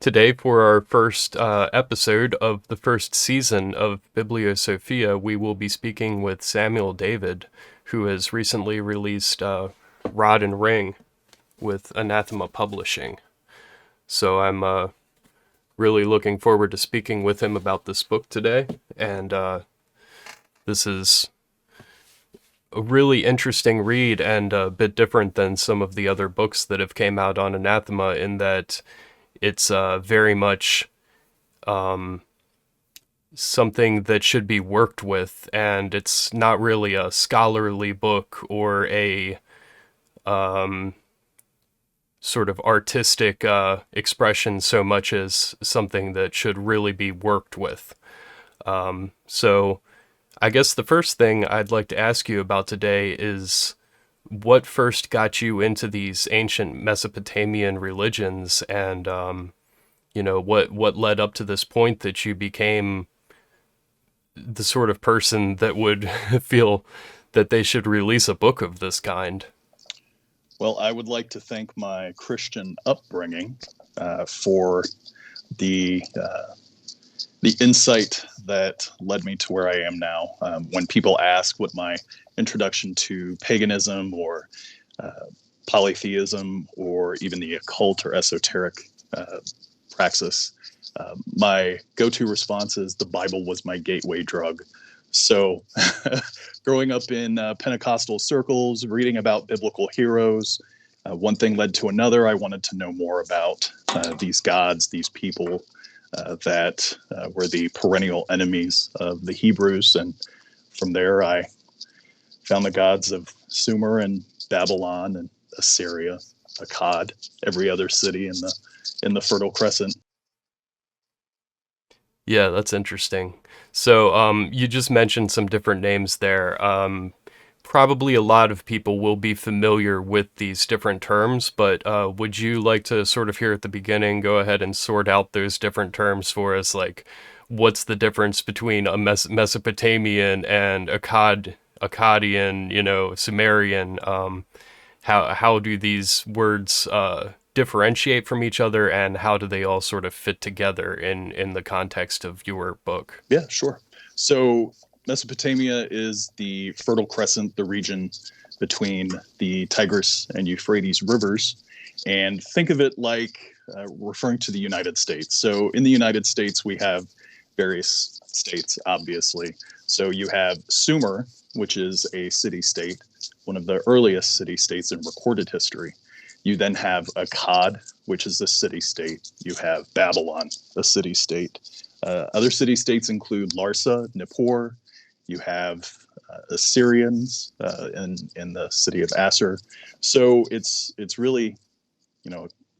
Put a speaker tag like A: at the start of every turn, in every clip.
A: Today, for our first episode of the first season of BiblioSophia, we will be speaking with Samuel David, who has recently released Rod and Ring with Anathema Publishing. So I'm really looking forward to speaking with him about this book today, and this is a really interesting read and a bit different than some of the other books that have came out on Anathema in that it's very much something that should be worked with, and it's not really a scholarly book or a sort of artistic expression so much as something that should really be worked with. So I guess the first thing I'd like to ask you about today is what first got you into these ancient Mesopotamian religions, and what led up to this point that you became the sort of person that would feel that they should release a book of this kind?
B: Well, I would like to thank my Christian upbringing for the insight that led me to where I am now. When people ask what my introduction to paganism or polytheism or even the occult or esoteric praxis, my go-to response is the Bible was my gateway drug. So growing up in Pentecostal circles, reading about biblical heroes, one thing led to another. I wanted to know more about these gods, these people that were the perennial enemies of the Hebrews. And from there, I found the gods of Sumer and Babylon and Assyria, Akkad, every other city in the Fertile Crescent.
A: Yeah, that's interesting. So you just mentioned some different names there. Probably a lot of people will be familiar with these different terms, but would you like to sort of here at the beginning go ahead and sort out those different terms for us? Like, what's the difference between a Mesopotamian and Akkadian, Sumerian? How do these words differentiate from each other, and how do they all sort of fit together in the context of your book?
B: Yeah, sure. So Mesopotamia is the Fertile Crescent, the region between the Tigris and Euphrates rivers. And think of it like referring to the United States. So in the United States, we have various states, obviously. So you have Sumer, which is a city-state, one of the earliest city-states in recorded history. You then have Akkad, which is a city-state. You have Babylon, a city-state. Other city-states include Larsa, Nippur. You have Assyrians in the city of Assur. So it's really,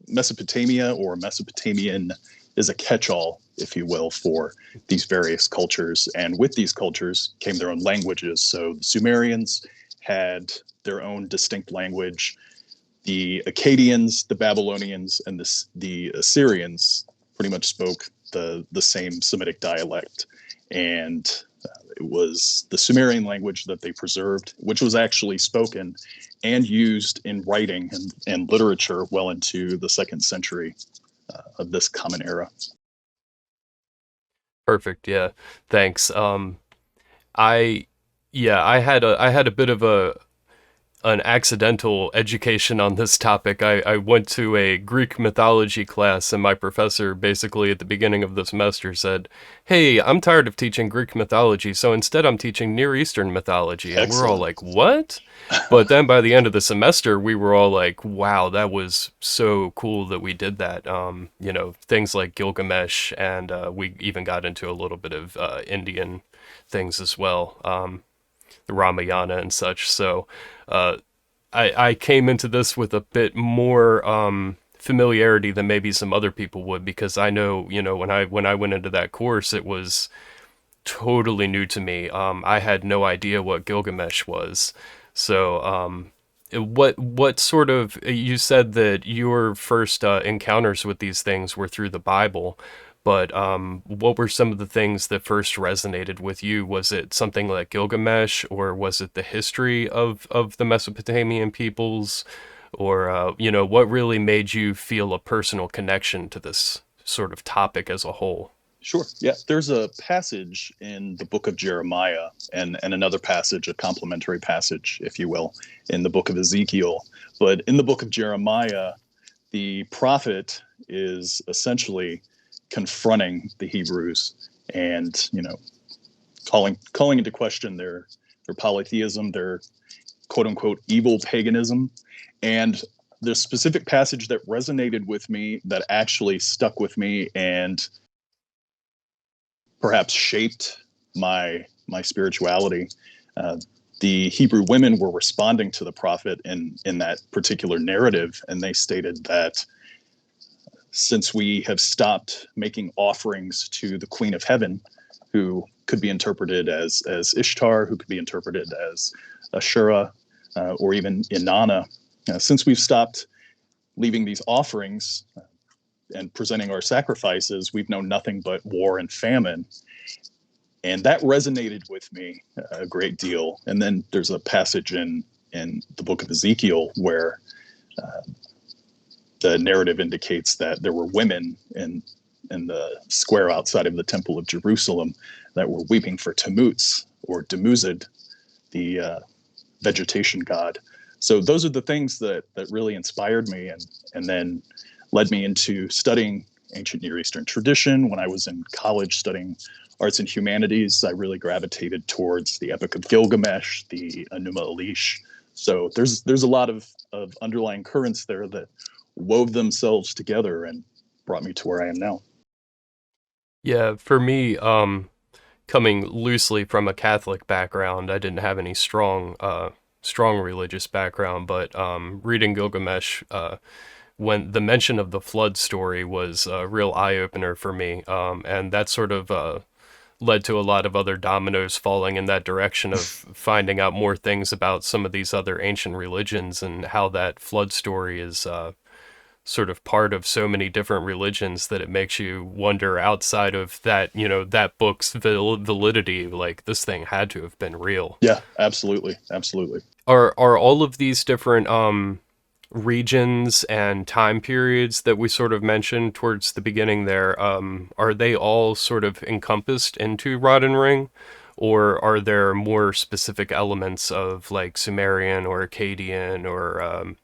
B: Mesopotamia or Mesopotamian is a catch-all, if you will, for these various cultures. And with these cultures came their own languages. So the Sumerians had their own distinct language. The Akkadians, the Babylonians, and the Assyrians pretty much spoke the same Semitic dialect. And it was the Sumerian language that they preserved, which was actually spoken and used in writing and literature well into the 2nd century of this common era.
A: Perfect. Yeah. Thanks. I had a bit of an accidental education on this topic. I went to a Greek mythology class, and my professor basically at the beginning of the semester said, "Hey, I'm tired of teaching Greek mythology, so instead I'm teaching Near Eastern mythology." And
B: Excellent.
A: we're all like, "What?" But then by the end of the semester, we were all like, "Wow, that was so cool that we did that." Things like Gilgamesh, and we even got into a little bit of Indian things as well. The Ramayana and such. So I came into this with a bit more familiarity than maybe some other people would, because I know, when I went into that course, it was totally new to me. I had no idea what Gilgamesh was. So what sort of, you said that your first encounters with these things were through the Bible. But what were some of the things that first resonated with you? Was it something like Gilgamesh, or was it the history of the Mesopotamian peoples? Or, what really made you feel a personal connection to this sort of topic as a whole.
B: Sure. Yeah. There's a passage in the book of Jeremiah and another passage, a complementary passage, if you will, in the book of Ezekiel. But in the book of Jeremiah, the prophet is essentially confronting the Hebrews and, calling into question their polytheism, their quote unquote evil paganism. And the specific passage that resonated with me, that actually stuck with me and perhaps shaped my spirituality. The Hebrew women were responding to the prophet in that particular narrative, and they stated that since we have stopped making offerings to the Queen of Heaven, who could be interpreted as Ishtar, who could be interpreted as Ashura, or even Inanna, since we've stopped leaving these offerings and presenting our sacrifices, we've known nothing but war and famine. And that resonated with me a great deal. And then there's a passage in the book of Ezekiel where the narrative indicates that there were women in the square outside of the temple of Jerusalem that were weeping for Tammuz, or Dumuzid, the vegetation god. So those are the things that really inspired me and then led me into studying ancient Near Eastern tradition. When I was in college studying arts and humanities, I really gravitated towards the Epic of Gilgamesh, the Enuma Elish. So there's a lot of underlying currents there that wove themselves together and brought me to where I am now.
A: Yeah, for me, coming loosely from a Catholic background, I didn't have any strong religious background, but reading Gilgamesh, when the mention of the flood story was a real eye opener for me, and that sort of led to a lot of other dominoes falling in that direction of finding out more things about some of these other ancient religions and how that flood story is sort of part of so many different religions that it makes you wonder outside of that, that book's validity, like this thing had to have been real.
B: Yeah, absolutely. Absolutely.
A: Are all of these different regions and time periods that we sort of mentioned towards the beginning there, are they all sort of encompassed into Rod and Ring? Or are there more specific elements of like Sumerian or Akkadian or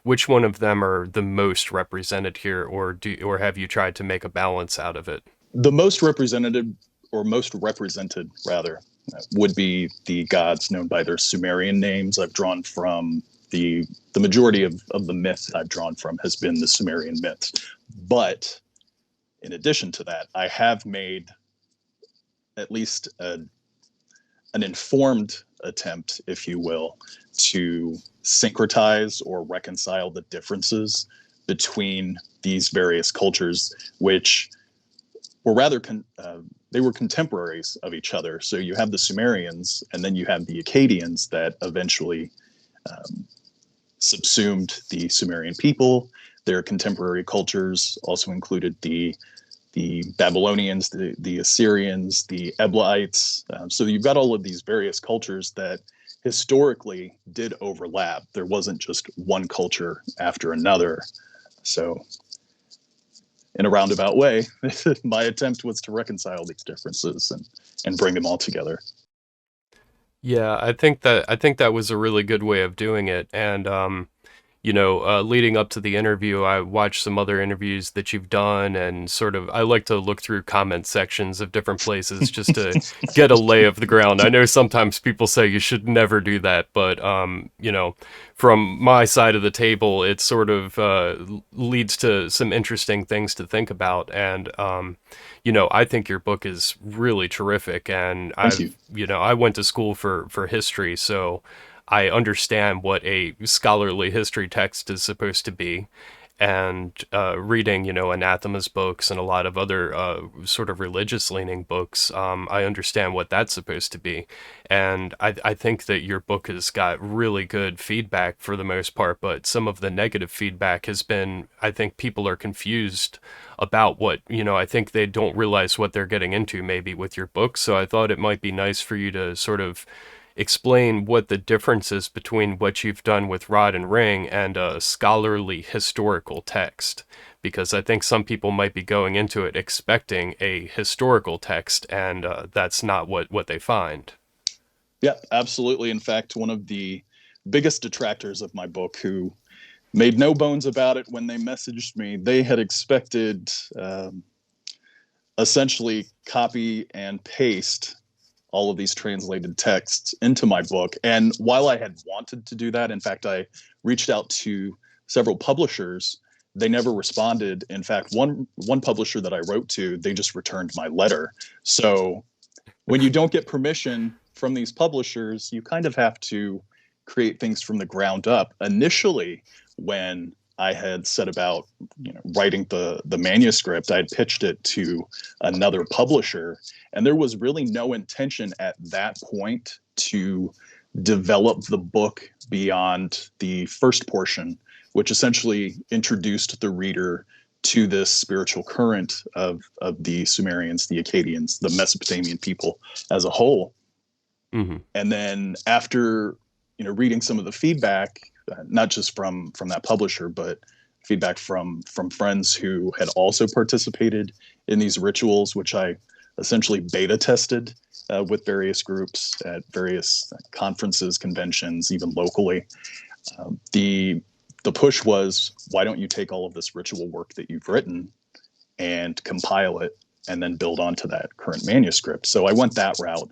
A: which one of them are the most represented here, or have you tried to make a balance out of it?
B: The most representative, or most represented rather, would be the gods known by their Sumerian names. I've drawn from the majority of the myth I've drawn from has been the Sumerian myths. But in addition to that, I have made at least an informed attempt, if you will, to syncretize or reconcile the differences between these various cultures, which were rather they were contemporaries of each other. So you have the Sumerians, and then you have the Akkadians that eventually subsumed the Sumerian people. Their contemporary cultures also included the Babylonians, the Assyrians, the Eblaites. So you've got all of these various cultures that historically did overlap. There wasn't just one culture after another. So in a roundabout way, my attempt was to reconcile these differences and bring them all together.
A: Yeah, I think that was a really good way of doing it. And leading up to the interview, I watched some other interviews that you've done, and sort of I like to look through comment sections of different places just to get a lay of the ground. I know sometimes people say you should never do that, but from my side of the table, it sort of leads to some interesting things to think about. And I think your book is really terrific, and
B: Thank you.
A: I went to school for history, so I understand what a scholarly history text is supposed to be, and reading, Anathema's books and a lot of other sort of religious-leaning books, I understand what that's supposed to be, and I think that your book has got really good feedback for the most part, but some of the negative feedback has been, I think people are confused about what, I think they don't realize what they're getting into maybe with your book, so I thought it might be nice for you to sort of explain what the difference is between what you've done with Rod and Ring and a scholarly historical text, because I think some people might be going into it expecting a historical text, and that's not what they find.
B: Yeah, absolutely. In fact, one of the biggest detractors of my book, who made no bones about it when they messaged me, they had expected essentially copy and paste all of these translated texts into my book. And while I had wanted to do that, in fact, I reached out to several publishers. They never responded. In fact, one publisher that I wrote to, they just returned my letter. So when you don't get permission from these publishers, you kind of have to create things from the ground up. Initially, when I had set about, writing the manuscript, I had pitched it to another publisher, and there was really no intention at that point to develop the book beyond the first portion, which essentially introduced the reader to this spiritual current of the Sumerians, the Akkadians, the Mesopotamian people as a whole.
A: Mm-hmm.
B: And then after reading some of the feedback, not just from that publisher, but feedback from friends who had also participated in these rituals, which I essentially beta tested with various groups at various conferences, conventions, even locally. The push was, why don't you take all of this ritual work that you've written and compile it and then build onto that current manuscript? So I went that route.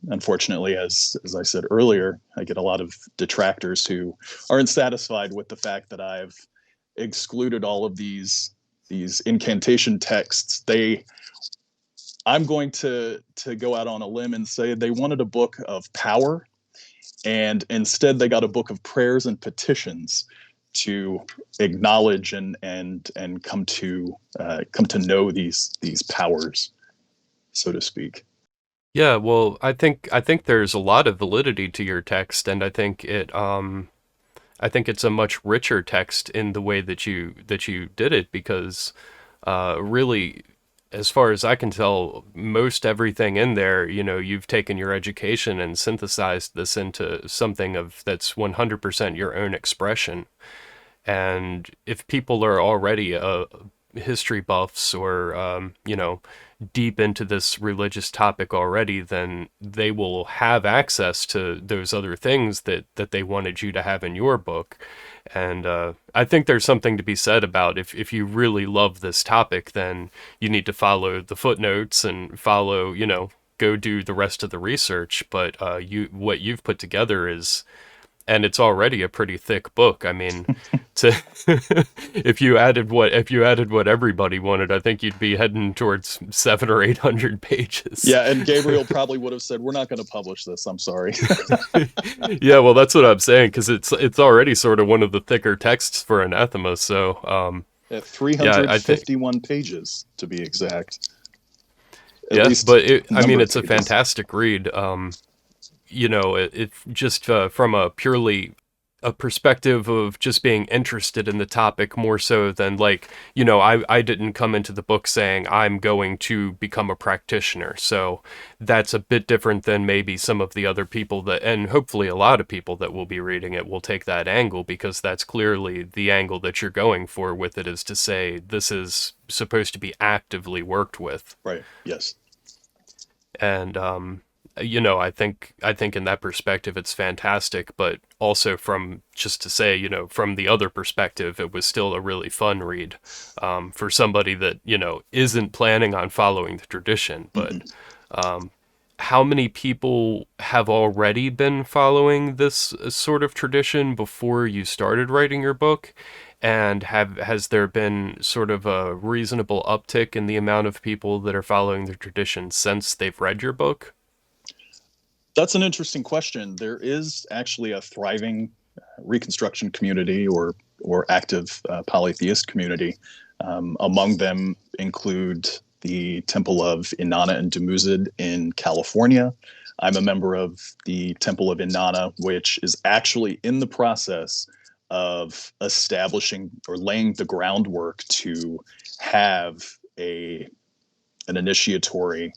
B: Unfortunately, as I said earlier, I get a lot of detractors who aren't satisfied with the fact that I've excluded all of these incantation texts. I'm going to go out on a limb and say they wanted a book of power, and instead they got a book of prayers and petitions to acknowledge and come to know these powers, so to speak.
A: Yeah, well, I think there's a lot of validity to your text, and I think it's a much richer text in the way that you did it, because really, as far as I can tell, most everything in there, you've taken your education and synthesized this into something that's 100% your own expression. And if people are already history buffs, or deep into this religious topic already, then they will have access to those other things that they wanted you to have in your book. And I think there's something to be said about, if you really love this topic, then you need to follow the footnotes and go do the rest of the research. But what you've put together is, and it's already a pretty thick book. I mean, to if you added what everybody wanted, I think you'd be heading towards 700 or 800 pages.
B: Yeah, and Gabriel probably would have said, "We're not going to publish this. I'm sorry."
A: Yeah, well, that's what I'm saying, because it's already sort of one of the thicker texts for Anathema. So,
B: At 351 pages to be exact. At least,
A: but it's a
B: pages.
A: fantastic read. It just from a perspective of just being interested in the topic, more so than I didn't come into the book saying I'm going to become a practitioner. So that's a bit different than maybe some of the other people and hopefully a lot of people that will be reading it will take that angle, because that's clearly the angle that you're going for with it, is to say this is supposed to be actively worked with.
B: Right. Yes.
A: And I think in that perspective it's fantastic, but also from the other perspective, it was still a really fun read for somebody that isn't planning on following the tradition. But how many people have already been following this sort of tradition before you started writing your book? And has there been sort of a reasonable uptick in the amount of people that are following the tradition since they've read your book?
B: That's an interesting question. There is actually a thriving Reconstruction community, or active polytheist community. Among them include the Temple of Inanna and Dumuzid in California. I'm a member of the Temple of Inanna, which is actually in the process of establishing or laying the groundwork to have an initiatory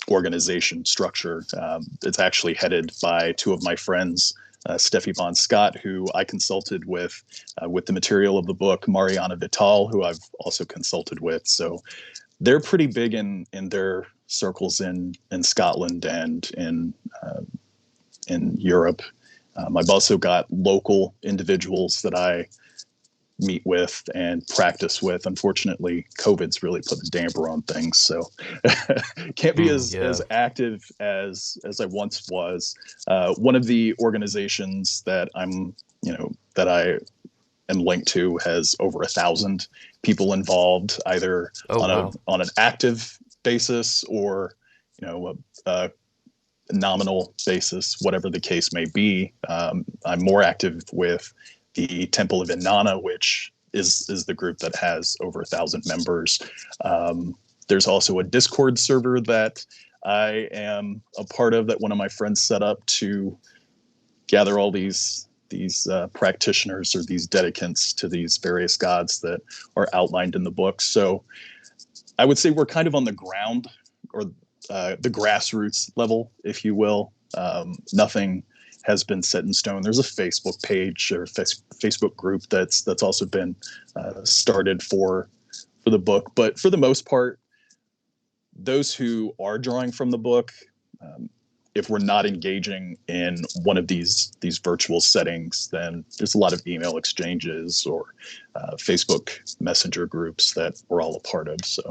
B: organization structure. It's actually headed by two of my friends, Steffi Von Scott, who I consulted with the material of the book, Mariana Vital, who I've also consulted with. So they're pretty big in their circles in Scotland and in Europe. I've also got local individuals that I meet with and practice with. Unfortunately, COVID's really put a damper on things, so can't be as
A: Yeah.
B: active as I once was. One of the organizations that that I am linked to has over 1,000 people involved, either
A: Oh, wow.
B: on an active basis or a nominal basis, whatever the case may be. I'm more active with the Temple of Inanna, which is the group that has over 1,000 members. There's also a Discord server that I am a part of that one of my friends set up to gather all these practitioners or these dedicants to these various gods that are outlined in the book. So I would say we're kind of on the ground or the grassroots level, if you will. Nothing has been set in stone. There's a Facebook page or Facebook group that's also been started for the book, but for the most part, those who are drawing from the book, if we're not engaging in one of these virtual settings, then there's a lot of email exchanges or Facebook Messenger groups that we're all a part of. So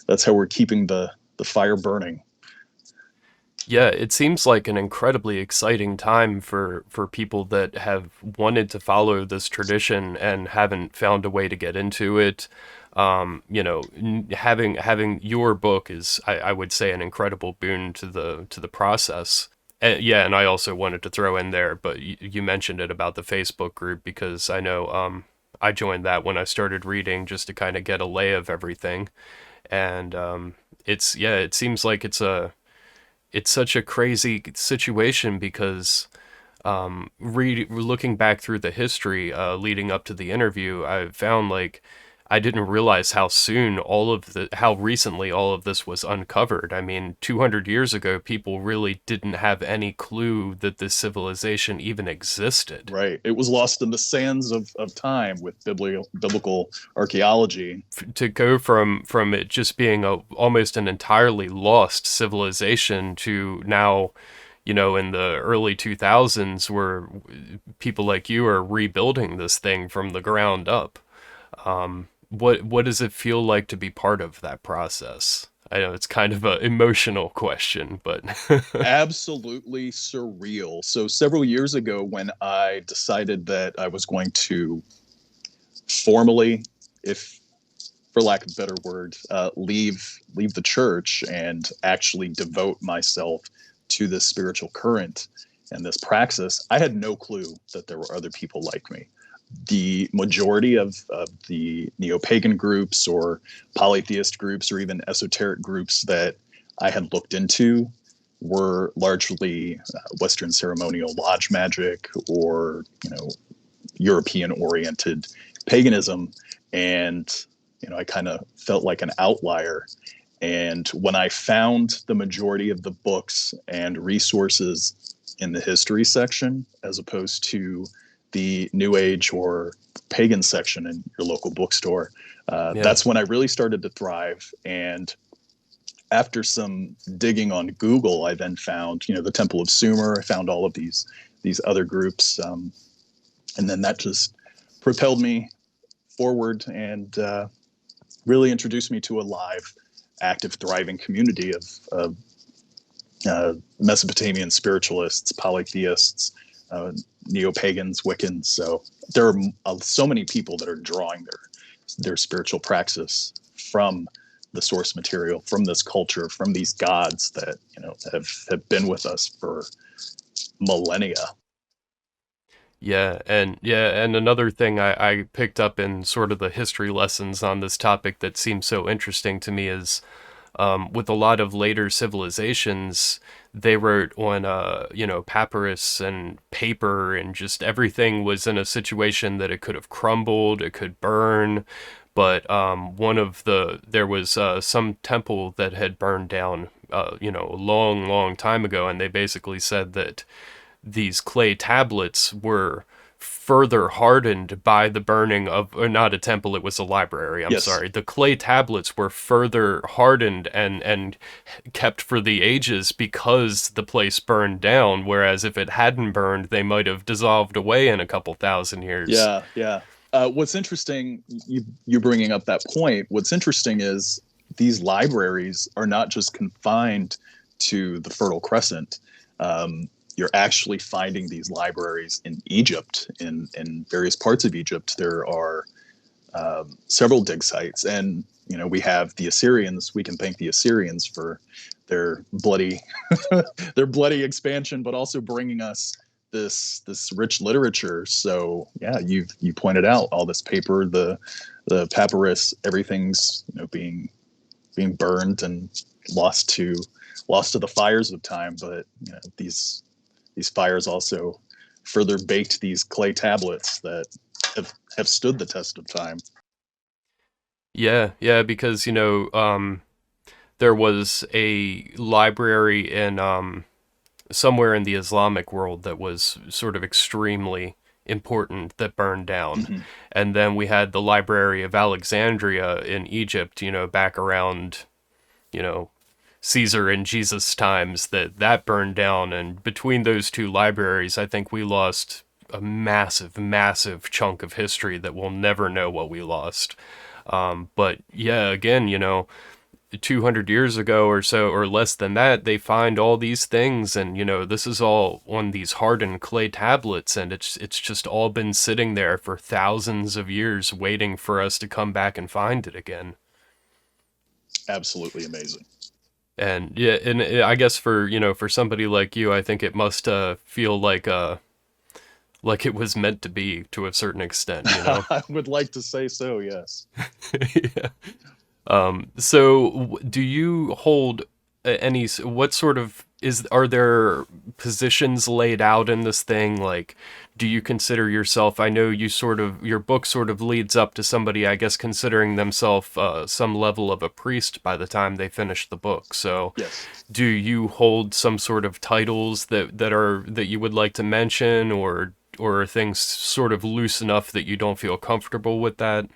B: that's how we're keeping the fire burning.
A: Yeah, it seems like an incredibly exciting time for people that have wanted to follow this tradition and haven't found a way to get into it. Having your book is, I would say, an incredible boon to the process. Yeah, and I also wanted to throw in there, but you mentioned it about the Facebook group because I know I joined that when I started reading just to kind of get a lay of everything, and it seems like it's such a crazy situation because looking back through the history leading up to the interview, I found like I didn't realize how recently all of this was uncovered. I mean, 200 years ago, people really didn't have any clue that this civilization even existed.
B: Right. It was lost in the sands of time with biblical archaeology.
A: To go from it just being almost an entirely lost civilization to now, in the early 2000s, where people like you are rebuilding this thing from the ground up. What does it feel like to be part of that process? I know it's kind of an emotional question, but
B: Absolutely surreal. So several years ago, when I decided that I was going to formally, if for lack of a better word, leave the church and actually devote myself to this spiritual current and this praxis, I had no clue that there were other people like me. The majority of the neo-pagan groups or polytheist groups or even esoteric groups that I had looked into were largely Western ceremonial lodge magic or European-oriented paganism, and I kind of felt like an outlier. And when I found the majority of the books and resources in the history section, as opposed to the New Age or pagan section in your local bookstore,
A: yeah,
B: that's when I really started to thrive. And after some digging on Google, I then found, the Temple of Sumer. I found all of these other groups, and then that just propelled me forward and really introduced me to a live, active, thriving community of Mesopotamian spiritualists, polytheists, neo-pagans, Wiccans. So there are so many people that are drawing their spiritual praxis from the source material, from this culture, from these gods that have been with us for millennia.
A: and another thing I picked up in sort of the history lessons on this topic that seems so interesting to me is with a lot of later civilizations, they wrote on papyrus and paper, and just everything was in a situation that it could have crumbled, it could burn. But there was some temple that had burned down, a long, long time ago, and they basically said that these clay tablets were further hardened by the burning of, or not a temple, it was a library, I'm
B: Yes.
A: sorry. The clay tablets were further hardened and kept for the ages because the place burned down, whereas if it hadn't burned, they might have dissolved away in a couple thousand years.
B: Yeah, yeah. What's interesting, you bringing up that point. What's interesting is these libraries are not just confined to the Fertile Crescent. You're actually finding these libraries in Egypt, in various parts of Egypt. There are several dig sites, and we have the Assyrians. We can thank the Assyrians for their bloody their bloody expansion, but also bringing us this rich literature. So yeah, you pointed out all this paper, the papyrus, everything's being burned and lost to the fires of time. But these fires also further baked these clay tablets that have stood the test of time.
A: Yeah, yeah, because there was a library in somewhere in the Islamic world that was sort of extremely important that burned down.
B: Mm-hmm.
A: And then we had the Library of Alexandria in Egypt, back around, you know, Caesar and Jesus times that burned down. And between those two libraries, I think we lost a massive, massive chunk of history that we'll never know what we lost. But yeah, again, 200 years ago or so, or less than that, they find all these things, and this is all on these hardened clay tablets, and it's just all been sitting there for thousands of years waiting for us to come back and find it again.
B: Absolutely amazing.
A: And yeah, and I guess for somebody like you, I think it must feel like it was meant to be to a certain extent.
B: I would like to say so, yes.
A: Yeah. So do you hold any, what sort of, are there positions laid out in this thing? Like, do you consider yourself, I know your book sort of leads up to somebody, I guess, considering themselves some level of a priest by the time they finish the book. So
B: Yes.
A: do you hold some sort of titles that you would like to mention, or are things sort of loose enough that you don't feel comfortable with that?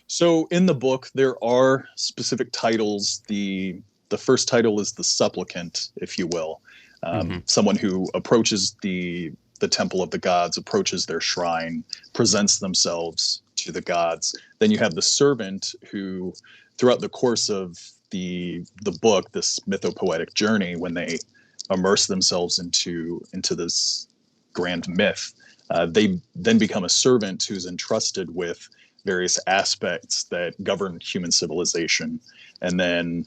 B: So in the book, there are specific titles. The first title is the supplicant, if you will.
A: Mm-hmm.
B: Someone who approaches the temple of the gods, approaches their shrine, presents themselves to the gods. Then you have the servant who, throughout the course of the book, this mythopoetic journey, when they immerse themselves into this grand myth, they then become a servant who's entrusted with various aspects that govern human civilization. And then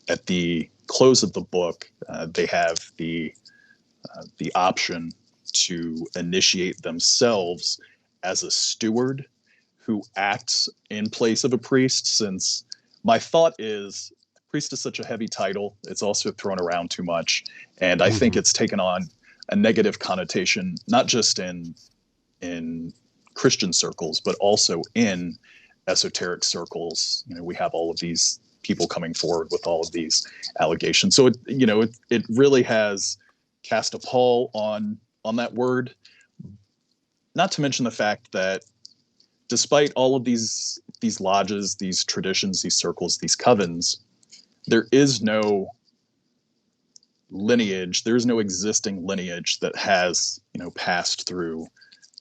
B: at the close of the book, they have the option to initiate themselves as a steward who acts in place of a priest. Since my thought is, priest is such a heavy title, it's also thrown around too much, and I think
A: Mm-hmm.
B: it's taken on a negative connotation, not just in Christian circles, but also in esoteric circles. We have all of these people coming forward with all of these allegations. So it really has cast a pall on that word. Not to mention the fact that despite all of these lodges, these traditions, these circles, these covens, there is no lineage. There's no existing lineage that has passed through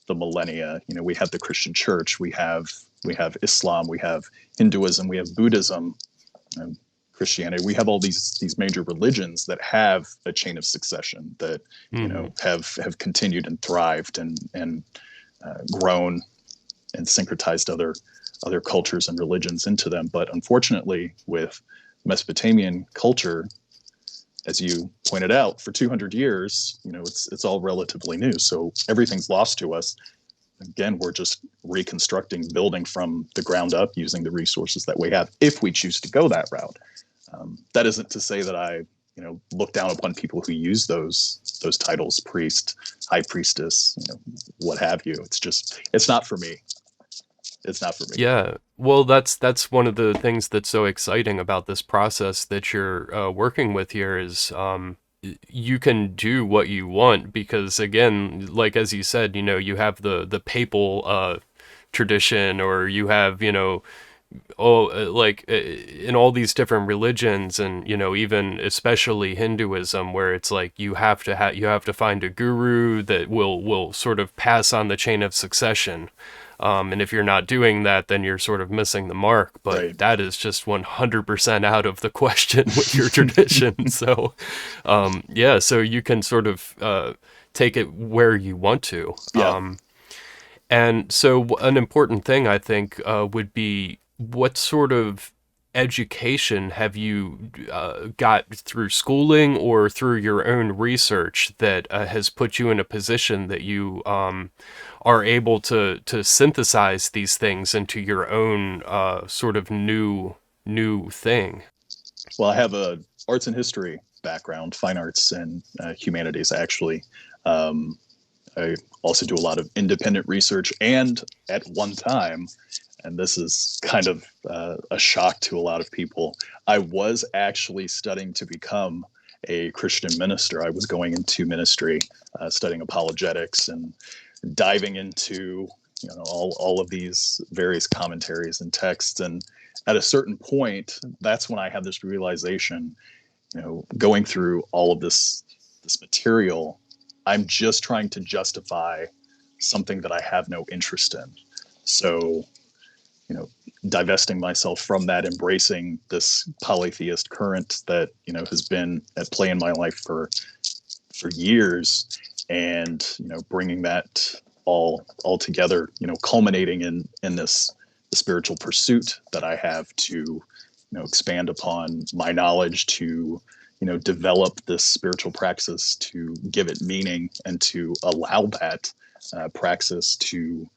B: the millennia. We have the Christian Church, we have Islam, we have Hinduism, we have Buddhism, Christianity. We have all these major religions that have a chain of succession that
A: Mm-hmm.
B: have continued and thrived and grown and syncretized other cultures and religions into them. But unfortunately, with Mesopotamian culture, as you pointed out, for 200 years, it's all relatively new. So everything's lost to us. Again, we're just reconstructing, building from the ground up using the resources that we have, if we choose to go that route. That isn't to say that I, look down upon people who use those titles, priest, high priestess, what have you. It's not for me. It's not for me.
A: Yeah, well, that's one of the things that's so exciting about this process that you're working with here is you can do what you want because, again, like as you said, you have the papal tradition, or you have, in all these different religions, and even especially Hinduism, where it's like you have to find a guru that will sort of pass on the chain of succession. And if you're not doing that, then you're sort of missing the mark. But
B: Right.
A: that is just 100% out of the question with your tradition. So, yeah, so you can sort of take it where you want to.
B: Yeah.
A: And so, an important thing I think would be, what sort of education have you got through schooling or through your own research that has put you in a position that you are able to synthesize these things into your own sort of new thing?
B: Well, I have a arts and history background, fine arts and humanities, actually. Um, I also do a lot of independent research, and at one time, and this is kind of a shock to a lot of people, I was actually studying to become a Christian minister. I was going into ministry, studying apologetics and diving into all of these various commentaries and texts. And at a certain point, that's when I had this realization, going through all of this material, I'm just trying to justify something that I have no interest in. So, divesting myself from that, embracing this polytheist current that, has been at play in my life for years, and, bringing that all together, culminating in this the spiritual pursuit that I have to, expand upon my knowledge, to develop this spiritual praxis, to give it meaning, and to allow that praxis to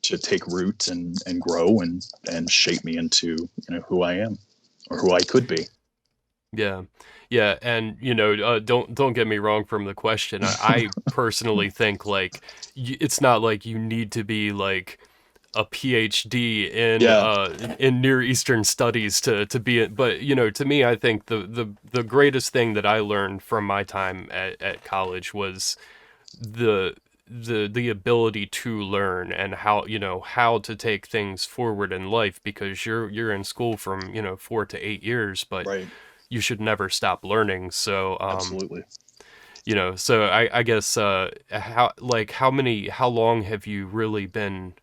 B: take root and grow and shape me into who I am, or who I could be.
A: Yeah. Yeah, and don't get me wrong from the question. I personally think like it's not like you need to be like a PhD
B: Yeah,
A: in Near Eastern studies to be it. But to me, I think the greatest thing that I learned from my time at college was the the ability to learn, and how to take things forward in life, because you're in school from 4 to 8 years, but
B: right.
A: you should never stop learning. So
B: Absolutely.
A: so I guess how long have you really been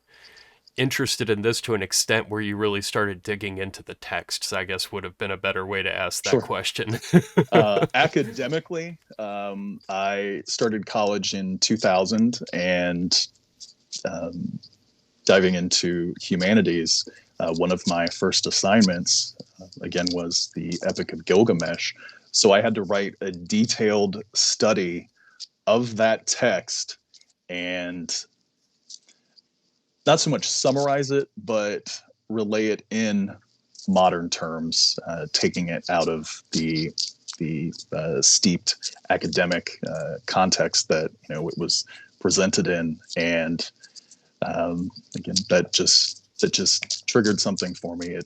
A: interested in this to an extent where you really started digging into the texts, I guess would have been a better way to ask that
B: Sure.
A: question.
B: Academically, I started college in 2000, and um, diving into humanities, one of my first assignments, again, was the Epic of Gilgamesh. So I had to write a detailed study of that text, and not so much summarize it, but relay it in modern terms, taking it out of the steeped academic context that it was presented in. And again, that just triggered something for me. It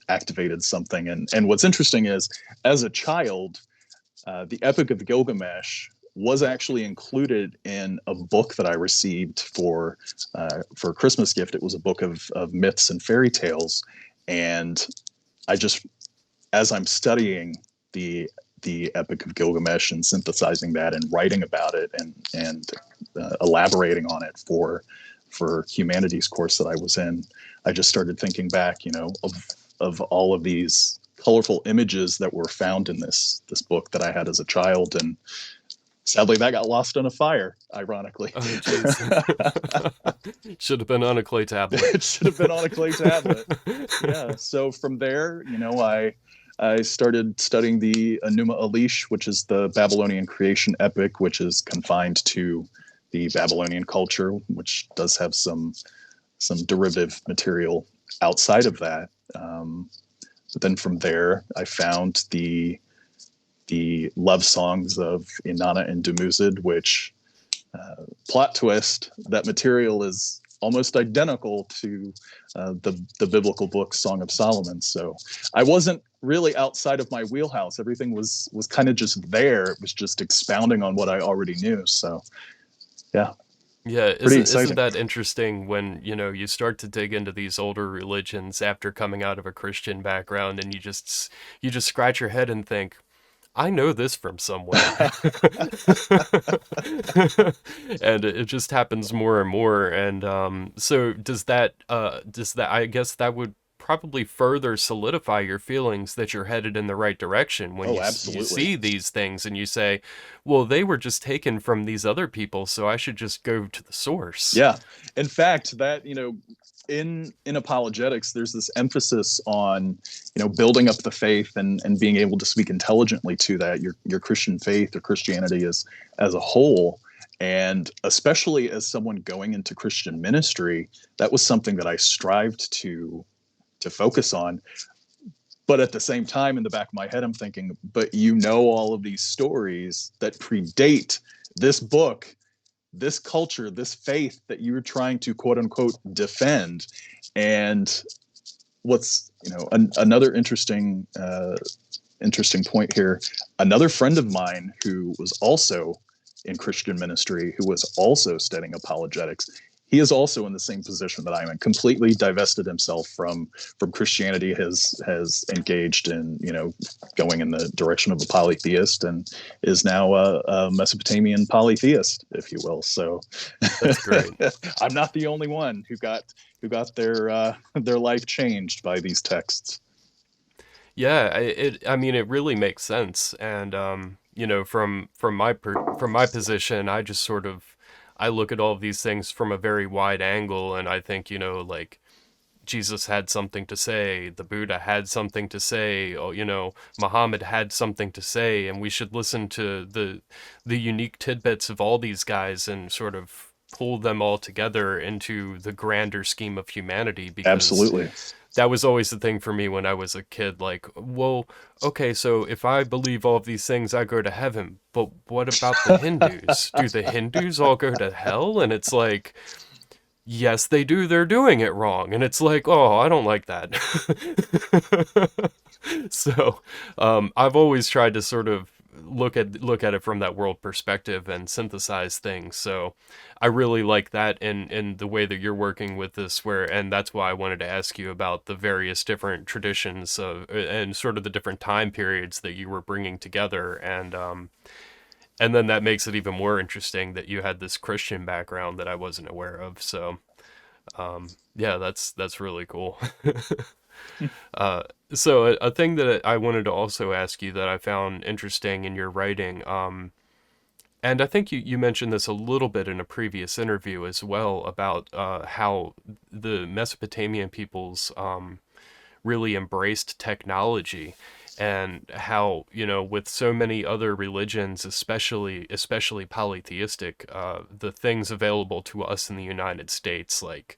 B: activated something. And what's interesting is, as a child, the Epic of Gilgamesh was actually included in a book that I received for a Christmas gift. It was a book of myths and fairy tales, and I just, as I'm studying the Epic of Gilgamesh and synthesizing that and writing about it and elaborating on it for humanities course that I was in, I just started thinking back, of all of these colorful images that were found in this book that I had as a child. And sadly, that got lost in a fire, ironically.
A: Oh, jeez. Should have been on a clay tablet.
B: It should have been on a clay tablet. Yeah. So from there, I started studying the Enuma Elish, which is the Babylonian creation epic, which is confined to the Babylonian culture, which does have some derivative material outside of that. But then from there, I found the love songs of Inanna and Dumuzid, which, plot twist, that material is almost identical to the biblical book Song of Solomon. So I wasn't really outside of my wheelhouse. Everything was kind of just there. It was just expounding on what I already knew. So yeah,
A: Yeah,
B: pretty
A: isn't
B: exciting.
A: that interesting when, you start to dig into these older religions after coming out of a Christian background and you just scratch your head and think, I know this from somewhere. And it just happens more and more. And so does that I guess that would probably further solidify your feelings that you're headed in the right direction when
B: Oh,
A: you
B: absolutely.
A: see these things and you say, well, they were just taken from these other people, so I should just go to the source.
B: Yeah. In fact, that, in apologetics, there's this emphasis on, building up the faith and being able to speak intelligently to that, your Christian faith or Christianity as a whole. And especially as someone going into Christian ministry, that was something that I strived to focus on. But at the same time, in the back of my head, I'm thinking, but all of these stories that predate this book, this culture, this faith that you were trying to quote unquote defend. And what's another interesting point here. Another friend of mine who was also in Christian ministry, who was also studying apologetics, he is also in the same position that I'm in. Completely divested himself from Christianity, has engaged in going in the direction of a polytheist, and is now a Mesopotamian polytheist, if you will. So
A: That's great.
B: I'm not the only one who got their life changed by these texts.
A: Yeah, I mean, it really makes sense. And from my position, I just sort of I look at all of these things from a very wide angle, and I think, like Jesus had something to say, the Buddha had something to say, or, Muhammad had something to say, and we should listen to the unique tidbits of all these guys and sort of pull them all together into the grander scheme of humanity, because
B: Absolutely.
A: that was always the thing for me when I was a kid. Like, well, okay, so if I believe all of these things, I go to heaven. But what about the Hindus? Do the Hindus all go to hell? And it's like, yes, they do. They're doing it wrong. And it's like, oh, I don't like that. So, I've always tried to sort of look at it from that world perspective and synthesize things. So I really like that in the way that you're working with this, and that's why I wanted to ask you about the various different traditions of and sort of the different time periods that you were bringing together. And then that makes it even more interesting that you had this Christian background that I wasn't aware of. So yeah, that's really cool. Uh, so a thing that I wanted to also ask you that I found interesting in your writing, and I think you mentioned this a little bit in a previous interview as well, about how the Mesopotamian peoples really embraced technology, and how, with so many other religions, especially polytheistic, the things available to us in the United States, like,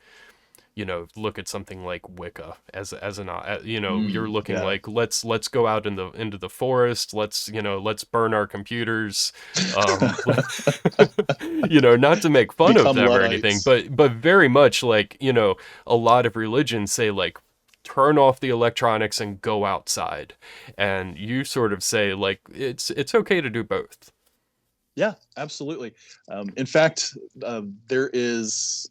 A: look at something like Wicca as an, you're looking
B: Yeah.
A: like, let's go out into the forest, let's burn our computers, um, not to make fun of
B: Become
A: them or anything,
B: Luddites.
A: but very much like, a lot of religions say, like, turn off the electronics and go outside, and you sort of say, like, it's okay to do both.
B: Yeah, absolutely. In fact, there is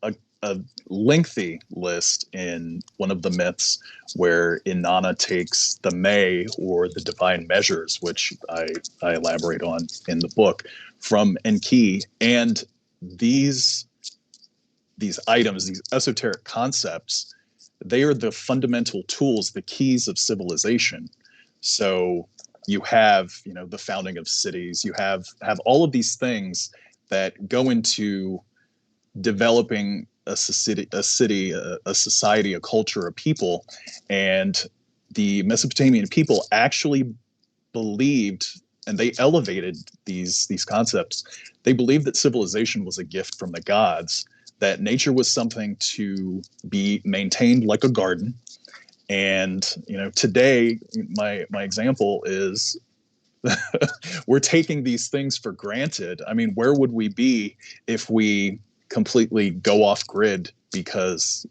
B: a, a lengthy list in one of the myths where Inanna takes the May, or the divine measures, which I elaborate on in the book, from Enki. And these items, these esoteric concepts, they are the fundamental tools, the keys of civilization. So you have, the founding of cities, you have all of these things that go into developing a society, a culture, a people. And the Mesopotamian people actually believed, and they elevated these concepts. They believed that civilization was a gift from the gods, that nature was something to be maintained like a garden. And today, my example is we're taking these things for granted. I mean, where would we be if we completely go off grid because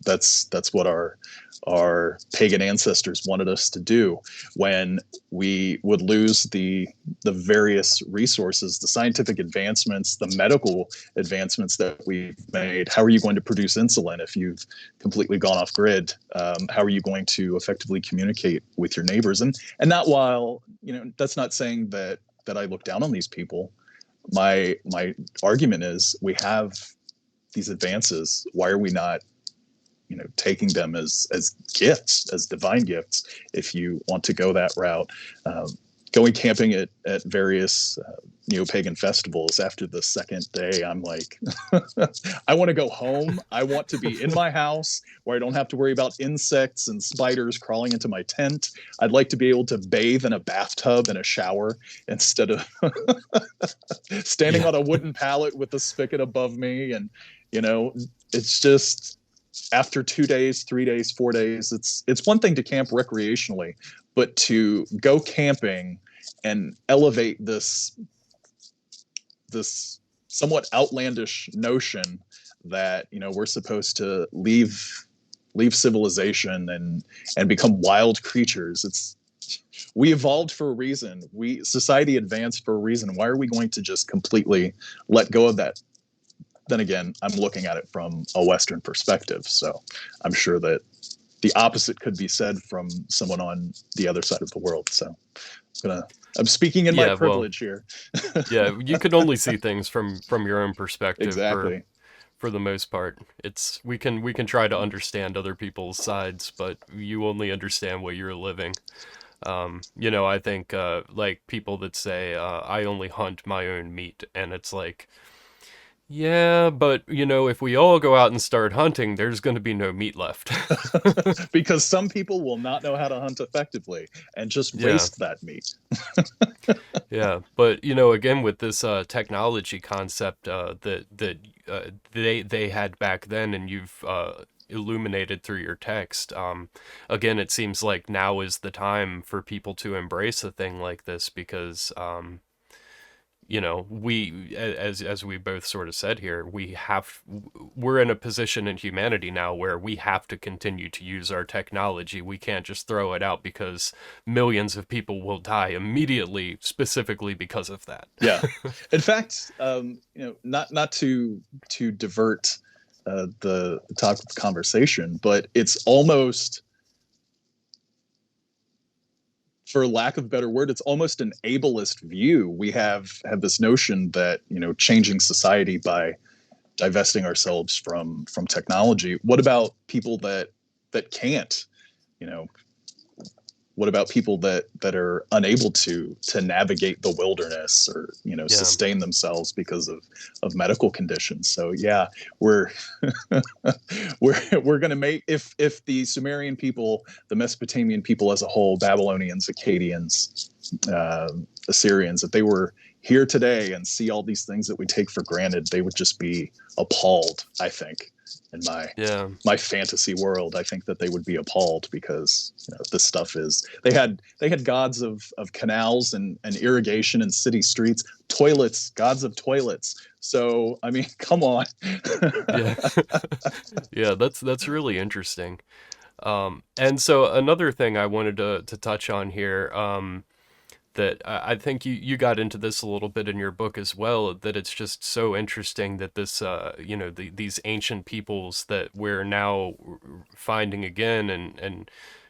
B: That's what our pagan ancestors wanted us to do. When we would lose the various resources, the scientific advancements, the medical advancements that we've made, how are you going to produce insulin if you've completely gone off grid? How are you going to effectively communicate with your neighbors? And not while, that's not saying that I look down on these people. My argument is, we have these advances. Why are we not taking them as gifts, as divine gifts, if you want to go that route? Going camping at various neo-pagan festivals, after the second day, I'm like, I want to go home. I want to be in my house where I don't have to worry about insects and spiders crawling into my tent. I'd like to be able to bathe in a bathtub and a shower instead of standing on a wooden pallet with a spigot above me. And it's just, after 2 days, 3 days, 4 days, it's one thing to camp recreationally, but to go camping and elevate this somewhat outlandish notion that we're supposed to leave civilization and become wild creatures. We evolved for a reason. Society advanced for a reason. Why are we going to just completely let go of that? Then again, I'm looking at it from a Western perspective, so I'm sure that the opposite could be said from someone on the other side of the world. So I'm speaking in my privilege here.
A: Yeah, you can only see things from your own perspective.
B: Exactly.
A: For the most part, we can try to understand other people's sides, but you only understand what you're living. I think like people that say I only hunt my own meat, and it's like, yeah, but if we all go out and start hunting, there's going to be no meat left.
B: Because some people will not know how to hunt effectively and just waste that meat.
A: Yeah, but again, with this technology concept that they had back then, and you've illuminated through your text, again, it seems like now is the time for people to embrace a thing like this, because we, as we both sort of said here, we're in a position in humanity now where we have to continue to use our technology. We can't just throw it out, because millions of people will die immediately, specifically because of that.
B: Yeah. In fact, not to divert the topic of the conversation, but it's almost, for lack of a better word, it's almost an ableist view. We have this notion that changing society by divesting ourselves from technology. What about people that can't? What about people that are unable to navigate the wilderness, or sustain themselves because of medical conditions? So yeah, we're we're going to make, if the Sumerian people, the Mesopotamian people as a whole, Babylonians, Akkadians, Assyrians, if they were here today and see all these things that we take for granted, they would just be appalled. I think, in my fantasy world, I think that they would be appalled, because this stuff is, they had gods of canals and irrigation and city streets, toilets, gods of toilets. So I mean, come on.
A: Yeah. Yeah, that's really interesting. And so another thing I wanted to touch on here, that I think you got into this a little bit in your book as well, that it's just so interesting that this, these ancient peoples that we're now finding again, and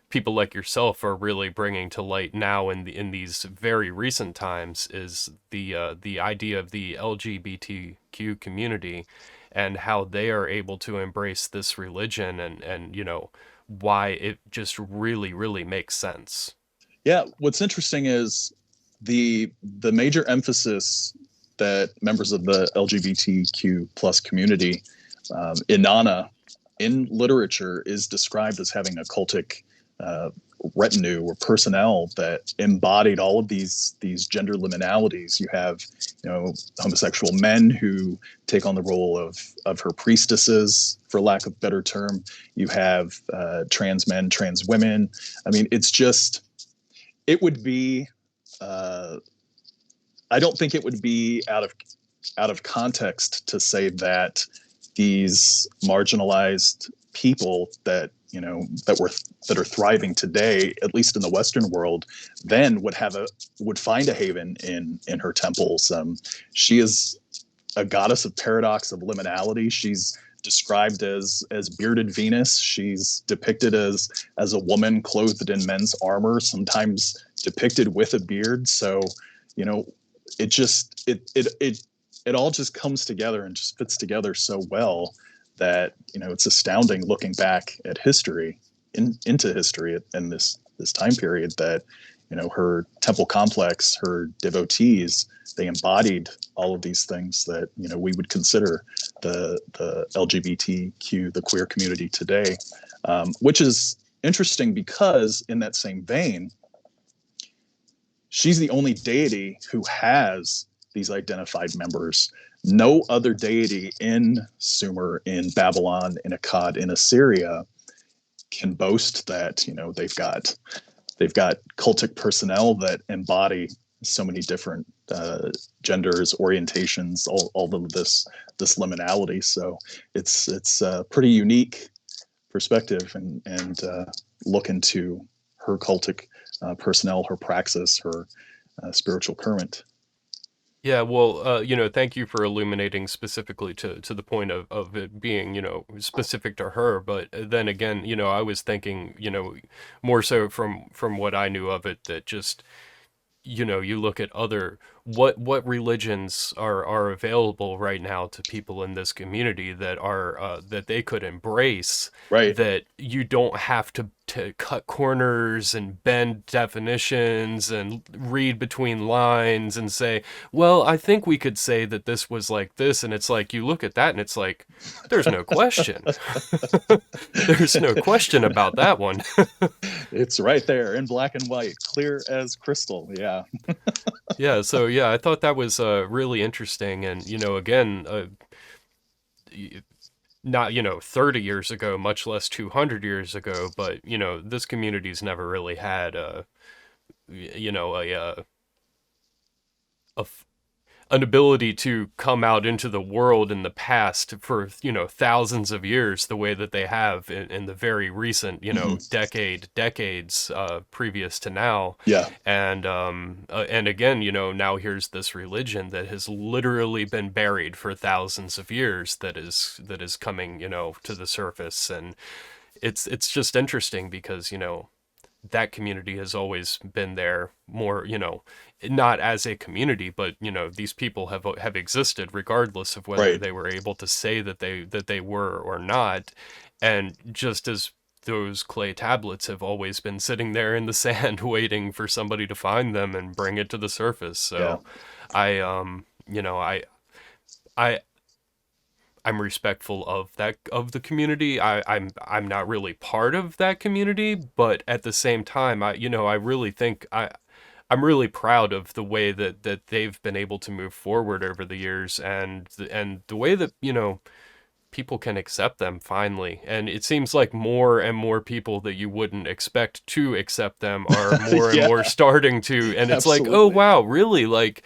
A: people like yourself are really bringing to light now in these very recent times, is the idea of the LGBTQ community, and how they are able to embrace this religion, and why it just really, really makes sense.
B: Yeah, what's interesting is the major emphasis that members of the LGBTQ plus community, Inanna, in literature, is described as having a cultic retinue or personnel that embodied all of these gender liminalities. You have homosexual men who take on the role of her priestesses, for lack of a better term. You have trans men, trans women. I mean, it's just, it would be, I don't think it would be out of context to say that these marginalized people that that are thriving today, at least in the Western world, then would find a haven in her temples. She is a goddess of paradox, of liminality. She's described as bearded Venus. She's depicted as a woman clothed in men's armor, sometimes depicted with a beard. So, it just it all just comes together and just fits together so well that it's astounding looking back at history, into history in this time period, that her temple complex, her devotees, they embodied all of these things that we would consider the LGBTQ, the queer community today, which is interesting because in that same vein, she's the only deity who has these identified members. No other deity in Sumer, in Babylon, in Akkad, in Assyria can boast that they've got cultic personnel that embody so many different genders, orientations, all of this liminality. So it's a pretty unique perspective and look into her cultic personnel, her praxis, her spiritual current.
A: Yeah, well, thank you for illuminating specifically to the point of it being, specific to her. But then again, I was thinking, more so from what I knew of it, that just, you look at other what religions are available right now to people in this community that are that they could embrace,
B: Right.
A: that you don't have to cut corners and bend definitions and read between lines and say, well, I think we could say that this was like this, and it's like you look at that and it's like there's no question. There's no question about that one.
B: It's right there in black and white, clear as crystal. Yeah.
A: Yeah, so yeah, I thought that was really interesting, and again, not 30 years ago, much less 200 years ago, but this community's never really had a an ability to come out into the world in the past for thousands of years the way that they have in the very recent decades previous to now.
B: Yeah.
A: And again, now here's this religion that has literally been buried for thousands of years that is coming to the surface. And it's just interesting because that community has always been there more, not as a community, but these people have existed regardless of whether
B: Right.
A: they were able to say that they were or not. And just as those clay tablets have always been sitting there in the sand waiting for somebody to find them and bring it to the surface. So
B: Yeah.
A: I I'm respectful of the community. I'm not really part of that community, but at the same time, I really think I'm really proud of the way that they've been able to move forward over the years, and the way that people can accept them finally. And it seems like more and more people that you wouldn't expect to accept them are more and
B: Yeah.
A: more starting to, and it's like, oh
B: Absolutely.
A: wow, really? Like,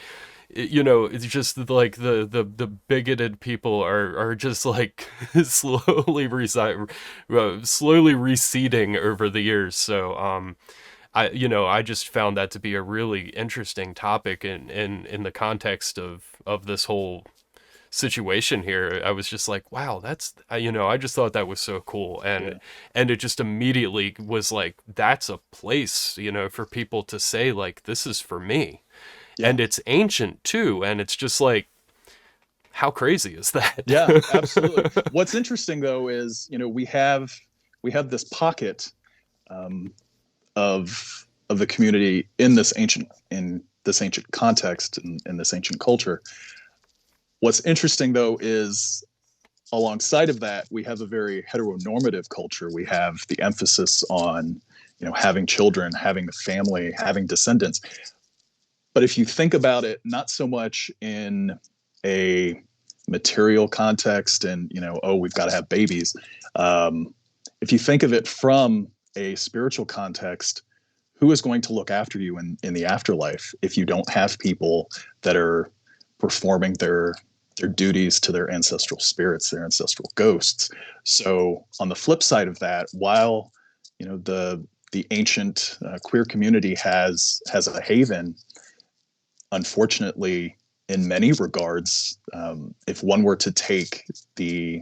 A: it's just like the bigoted people are just like slowly receding over the years. So I just found that to be a really interesting topic in the context of this whole situation here. I was just like, wow, I just thought that was so cool.
B: Yeah.
A: And it just immediately was like, that's a place, for people to say like, this is for me.
B: Yeah.
A: And it's ancient too, and it's just like, how crazy is that?
B: Yeah, absolutely. What's interesting though is we have this pocket of the community in this ancient context, in this ancient culture. What's interesting though is alongside of that, we have a very heteronormative culture. We have the emphasis on having children, having a family, having descendants. But if you think about it, not so much in a material context and, oh, we've got to have babies. If you think of it from a spiritual context, who is going to look after you in, the afterlife if you don't have people that are performing their their duties to their ancestral spirits, their ancestral ghosts. So on the flip side of that, while the ancient queer community has a haven, unfortunately, in many regards, if one were to take the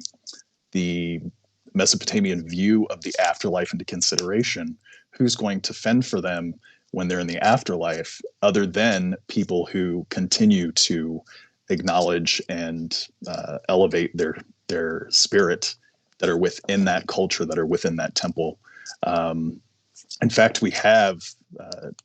B: Mesopotamian view of the afterlife into consideration, who's going to fend for them when they're in the afterlife, other than people who continue to acknowledge and elevate their spirit that are within that culture, that are within that temple. In fact, we have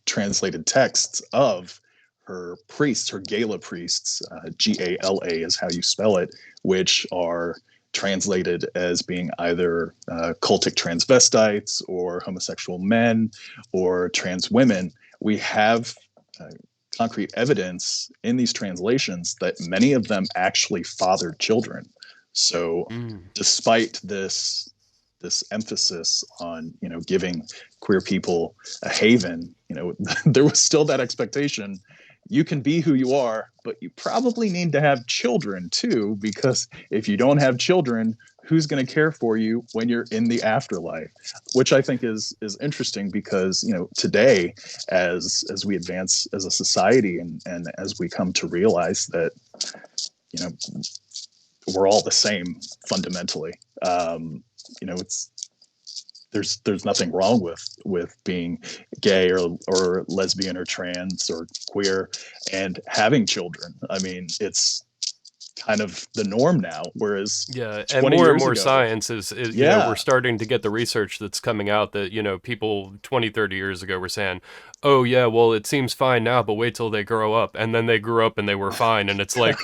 B: translated texts of her priests, her gala priests, Gala is how you spell it, which are translated as being either cultic transvestites or homosexual men or trans women. We have concrete evidence in these translations that many of them actually fathered children. So despite this emphasis on giving queer people a haven, there was still that expectation. You can be who you are, but you probably need to have children too, because if you don't have children, who's going to care for you when you're in the afterlife? Which I think is interesting, because today, as we advance as a society, and as we come to realize that we're all the same fundamentally. It's there's nothing wrong with being gay or lesbian or trans or queer and having children. I mean, it's kind of the norm now, whereas
A: Yeah, and
B: 20
A: more and
B: years
A: more
B: ago,
A: science is we're
B: yeah,
A: starting to get the research that's coming out that, people 20, 30 years ago were saying, oh yeah, well, it seems fine now, but wait till they grow up. And then they grew up and they were fine. And it's like,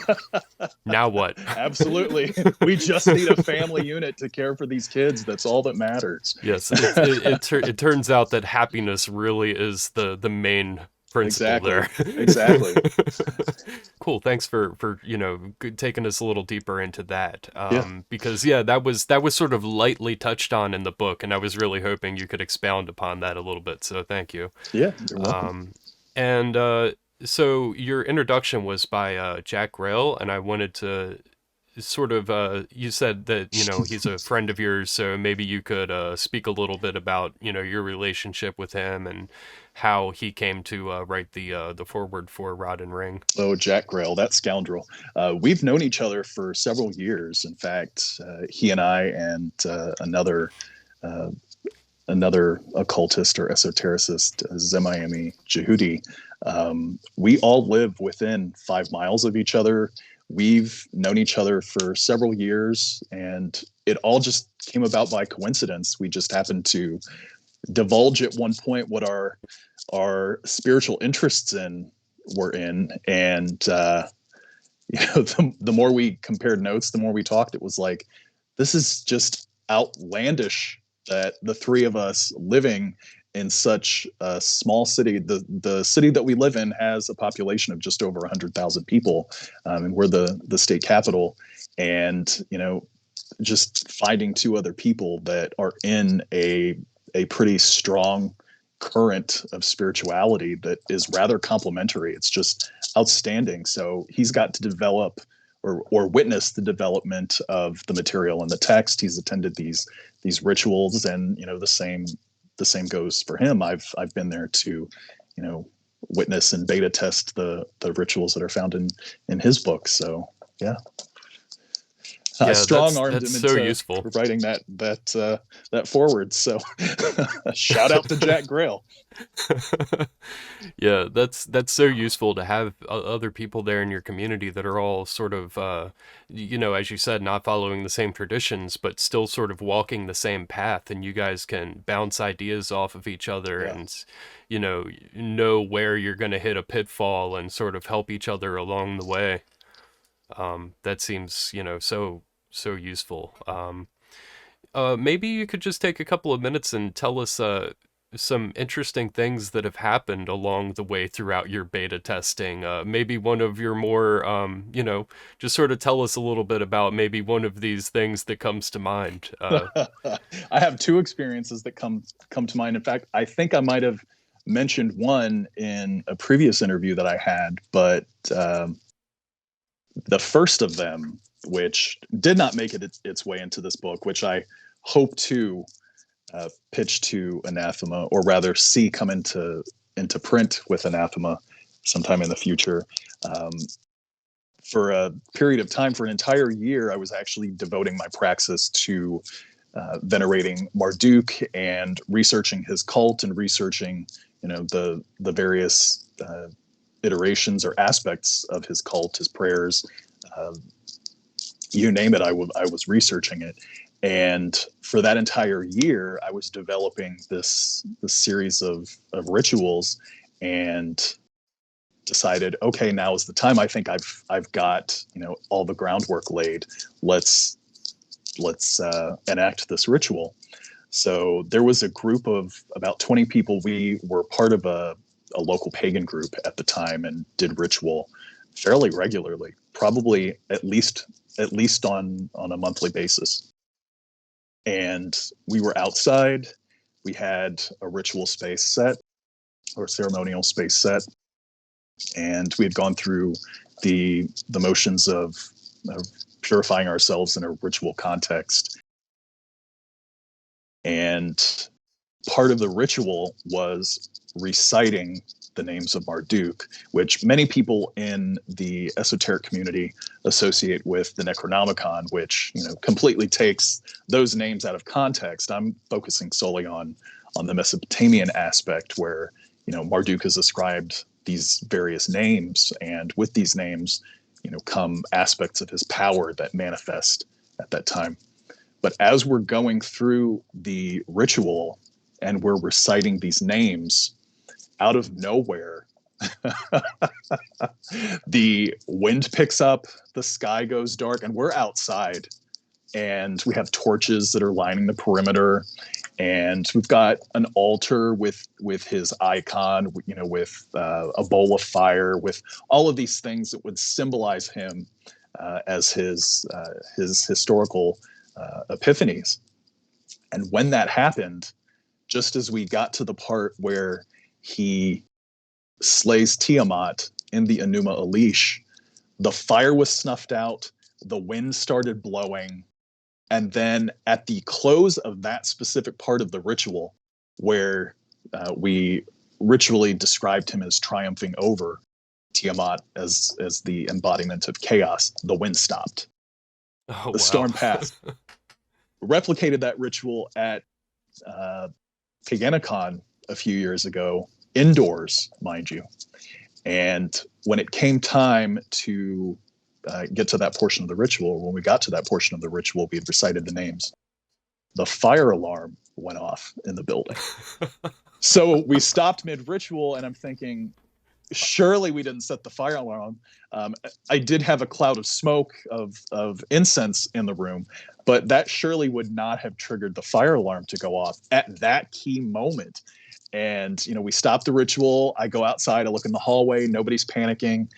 A: now what?
B: absolutely. We just need a family unit to care for these kids. That's all that matters.
A: Yes, it turns out that happiness really is the main principle
B: Exactly.
A: there.
B: Exactly.
A: Cool. Thanks for taking us a little deeper into that.
B: Yeah.
A: Because yeah, that was sort of lightly touched on in the book, and I was really hoping you could expound upon that a little bit. So thank you.
B: Yeah. You're welcome.
A: And so your introduction was by Jack Grail, and I wanted to sort of you said that he's a friend of yours, so maybe you could speak a little bit about your relationship with him and how he came to write the foreword for Rod and Ring.
B: Oh, Jack Grail, that scoundrel. We've known each other for several years. In fact, he and I and uh, another occultist or esotericist, Zemayemi Jehudi, we all live within 5 miles of each other. We've known each other for several years, and it all just came about by coincidence. We just happened to divulge at one point what our spiritual interests were in, and the more we compared notes, the more we talked. It was like, this is just outlandish that the three of us living in such a small city, the city that we live in has a population of just over 100,000 people, and we're the state capital, and just finding two other people that are in a pretty strong current of spirituality that is rather complementary. It's just outstanding. So he's got to develop or witness the development of the material and the text. He's attended these rituals, and the same goes for him. I've been there to witness and beta test the rituals that are found in his book. So yeah.
A: Yeah,
B: strong armed him
A: that's so
B: into
A: useful.
B: writing that forward. So shout out to Jack Grail.
A: Yeah, that's so useful to have other people there in your community that are all sort of, as you said, not following the same traditions, but still sort of walking the same path, and you guys can bounce ideas off of each other,
B: Yeah.
A: and know where you're going to hit a pitfall and sort of help each other along the way. That seems, so useful. Maybe you could just take a couple of minutes and tell us some interesting things that have happened along the way throughout your beta testing. Maybe one of your more, just sort of tell us a little bit about maybe one of these things that comes to mind.
B: I have two experiences that come to mind. In fact, I think I might have mentioned one in a previous interview that I had, but The first of them, which did not make its way into this book, which I hope to pitch to Anathema, or rather see come into print with Anathema sometime in the future. For a period of time, for an entire year, I was actually devoting my praxis to venerating Marduk and researching his cult and researching, the various iterations or aspects of his cult, his prayers, you name it. I was researching it, and for that entire year, I was developing this series of rituals, and decided, okay, now is the time. I think I've got all the groundwork laid. Let's enact this ritual. So there was a group of about 20 people. We were part of a local pagan group at the time and did ritual fairly regularly, probably at least on a monthly basis. And we were outside. We had a ritual space set, or ceremonial space set, and we had gone through the motions of purifying ourselves in a ritual context. And part of the ritual was reciting the names of Marduk, which many people in the esoteric community associate with the Necronomicon, which completely takes those names out of context. I'm focusing solely on the Mesopotamian aspect, where Marduk is ascribed these various names, and with these names come aspects of his power that manifest at that time. But as we're going through the ritual and we're reciting these names, out of nowhere, the wind picks up, the sky goes dark, and we're outside, and we have torches that are lining the perimeter, and we've got an altar with his icon, with a bowl of fire, with all of these things that would symbolize him as his historical epiphanies. And when that happened, just as we got to the part where he slays Tiamat in the Enuma Elish, the fire was snuffed out, the wind started blowing, and then at the close of that specific part of the ritual, where we ritually described him as triumphing over Tiamat as the embodiment of chaos, the wind stopped.
A: Oh,
B: The
A: wow.
B: storm passed. Replicated that ritual at Paganicon a few years ago, indoors, mind you. And when it came time to get to that portion of the ritual, when we got to that portion of the ritual, we had recited the names. The fire alarm went off in the building. So we stopped mid-ritual, and I'm thinking, surely we didn't set the fire alarm. I did have a cloud of smoke of incense in the room, but that surely would not have triggered the fire alarm to go off at that key moment. And we stopped the ritual. I go outside, I look in the hallway, nobody's panicking,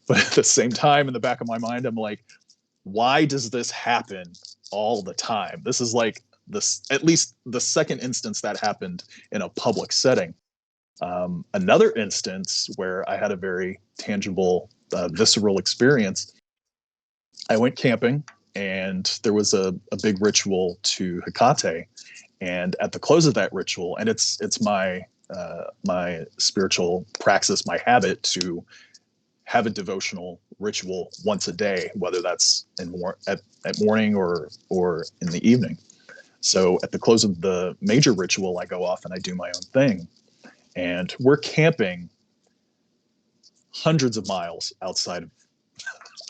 B: but at the same time, in the back of my mind, I'm like, why does this happen all the time? This is like this, at least the second instance that happened in a public setting. Another instance where I had a very tangible, visceral experience, I went camping, and there was a big ritual to Hecate. And at the close of that ritual, and it's my my spiritual praxis, my habit to have a devotional ritual once a day, whether that's at morning or in the evening. So at the close of the major ritual, I go off and I do my own thing. And we're camping hundreds of miles outside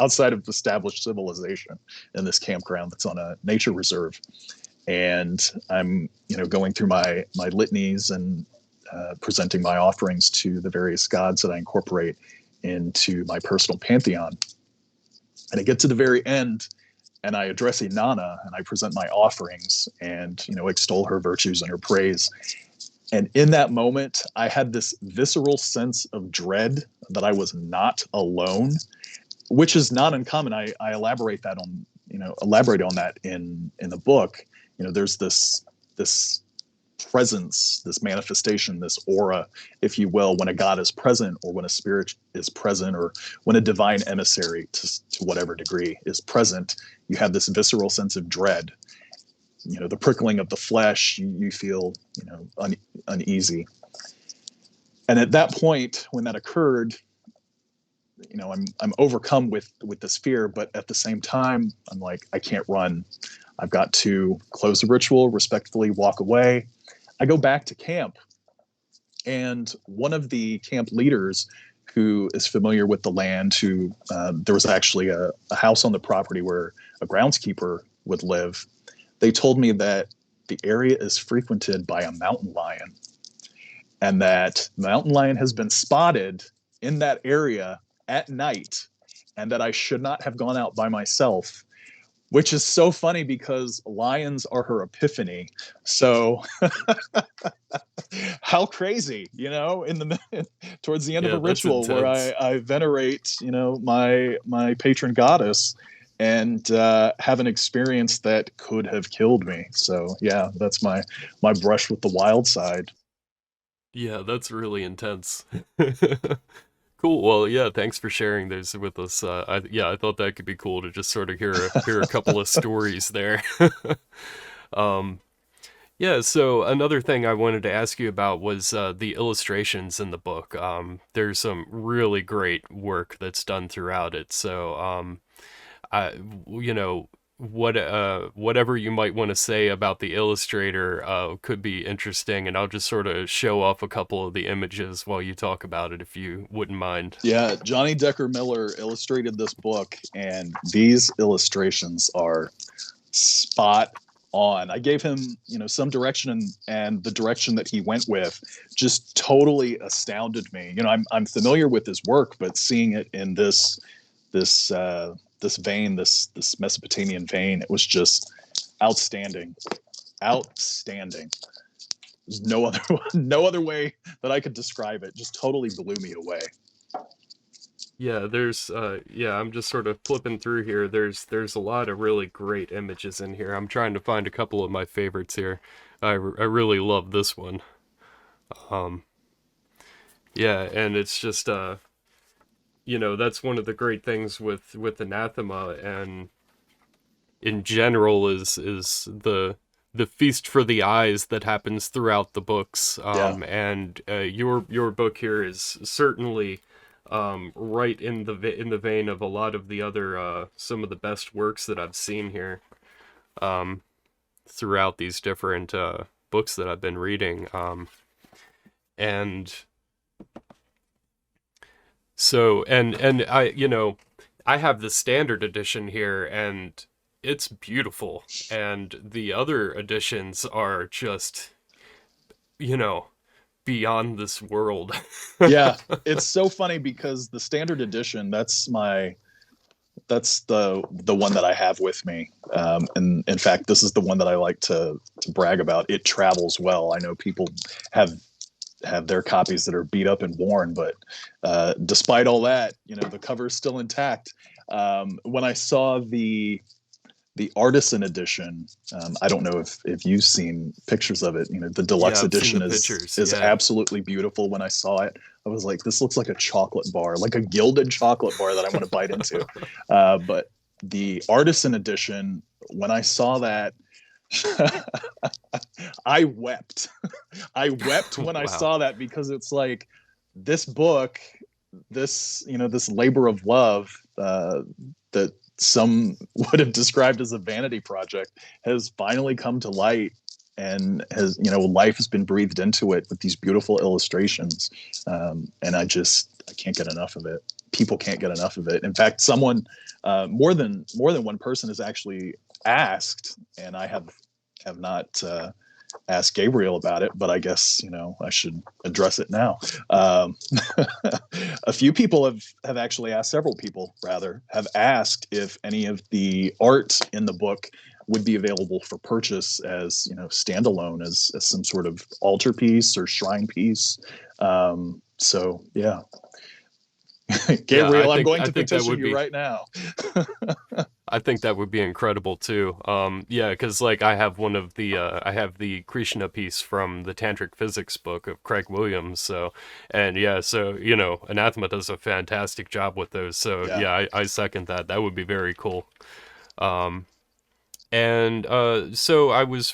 B: of established civilization in this campground that's on a nature reserve. And I'm, going through my litanies and presenting my offerings to the various gods that I incorporate into my personal pantheon. And I get to the very end, and I address Inanna, and I present my offerings and, extol her virtues and her praise. And in that moment, I had this visceral sense of dread that I was not alone, which is not uncommon. I elaborate that on, elaborate on that in the book. There's this presence, this manifestation, this aura, if you will, when a god is present, or when a spirit is present, or when a divine emissary, to whatever degree, is present, you have this visceral sense of dread. The prickling of the flesh, you feel, uneasy. And at that point, when that occurred, I'm overcome with this fear, but at the same time, I'm like, I can't run. I've got to close the ritual, respectfully walk away. I go back to camp, and one of the camp leaders, who is familiar with the land, who there was actually a house on the property where a groundskeeper would live. They told me that the area is frequented by a mountain lion, and that mountain lion has been spotted in that area at night, and that I should not have gone out by myself, which is so funny because lions are her epiphany. So how crazy, towards the end of
A: Yeah,
B: a
A: that's
B: ritual where
A: intense.
B: I venerate, my patron goddess, and have an experience that could have killed me. So yeah, that's my brush with the wild side.
A: Yeah, that's really intense. Cool. Well, yeah, thanks for sharing those with us. I thought that could be cool to just sort of hear a couple of stories there. um, yeah. So another thing I wanted to ask you about was the illustrations in the book. There's some really great work that's done throughout it. So I, you know, whatever you might want to say about the illustrator could be interesting, and I'll just sort of show off a couple of the images while you talk about it, if you wouldn't mind.
B: Yeah, Johnny Decker Miller illustrated this book, and these illustrations are spot on. I gave him, some direction, and the direction that he went with just totally astounded me. I'm familiar with his work, but seeing it in this this vein, this Mesopotamian vein, it was just outstanding, outstanding. There's no other no other way that I could describe it. Just totally blew me away.
A: Yeah, I'm just sort of flipping through here. There's a lot of really great images in here. I'm trying to find a couple of my favorites here. I really love this one. Um, yeah, and it's just that's one of the great things with Anathema and in general is the feast for the eyes that happens throughout the books.
B: Yeah.
A: And your book here is certainly right in the vein of a lot of the other some of the best works that I've seen here throughout these different books that I've been reading. And so and I have the standard edition here, and it's beautiful, and the other editions are just you know beyond this world.
B: Yeah, it's so funny because the standard edition, that's the one that I have with me. And in fact, this is the one that I like to brag about. It travels well. I know people have their copies that are beat up and worn, but despite all that, the cover is still intact. When I saw the artisan edition, I don't know if you've seen pictures of it. The deluxe
A: Yeah, I've seen the
B: edition
A: pictures.
B: is
A: Yeah.
B: absolutely beautiful. When I saw it, I was like, this looks like a chocolate bar, like a gilded chocolate bar that I want to bite into. But the artisan edition, when I saw that, I wept. I wept when I
A: Wow.
B: saw that, because it's like this book, this labor of love that some would have described as a vanity project has finally come to light, and life has been breathed into it with these beautiful illustrations. And I can't get enough of it. People can't get enough of it. In fact, someone, more than one person, has actually asked, and I have not asked Gabriel about it, but I guess I should address it now. A few people have actually asked, several people rather have asked, if any of the art in the book would be available for purchase as standalone, as some sort of altarpiece or shrine piece. So yeah.
A: Yeah,
B: Gabriel, I'm going
A: I
B: to
A: think that
B: petition
A: would
B: you
A: be
B: right now.
A: I think that would be incredible too. Yeah, because like I have the Krishna piece from the Tantric Physics book of Craig Williams. So, and yeah, so Anathema does a fantastic job with those. So
B: Yeah.
A: yeah, I second that. That would be very cool. Um, and so I was